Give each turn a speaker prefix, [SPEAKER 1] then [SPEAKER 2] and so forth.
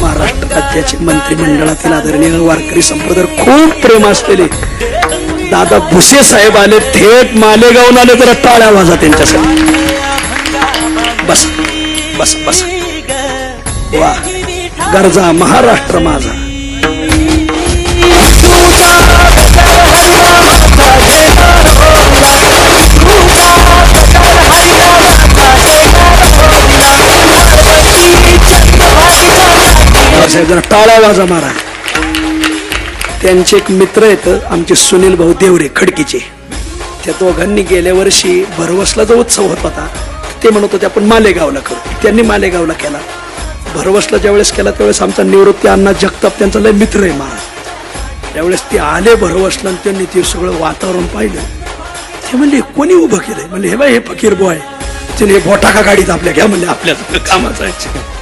[SPEAKER 1] महाराष्ट्र राज्याचे मंत्रिमंडळातील आदरणीय वारकरी संप्रदाय खूप प्रेम असलेले दादा भुसे साहेब आले, थेट मालेगावून आले, जरा टाळ्या वाजा त्यांच्यासाठी. बस बस बस. वा, गरजा महाराष्ट्र माझा. जरा टाळा वाजा मारा. त्यांचे एक मित्र आहेत आमचे सुनील भाऊ देवरे खडकीचे. त्या दोघांनी गेल्या वर्षी भरवसला जो उत्सव होत होता ते म्हणत होते आपण मालेगावला करू. त्यांनी मालेगावला केला. भरवसला ज्यावेळेस केला त्यावेळेस आमचा निवृत्ती अण्णा जगताप त्यांचा लय मित्र आहे महाराज. त्यावेळेस ते आले भरवसला आणि त्यांनी ते सगळं वातावरण पाहिलं. ते म्हणले कोणी उभं केलंय? म्हणले हे बाय हे फकीर बॉय, त्याने बोटा का गाडीत आपल्या घ्या म्हणले, आपल्या कामाचं आहे.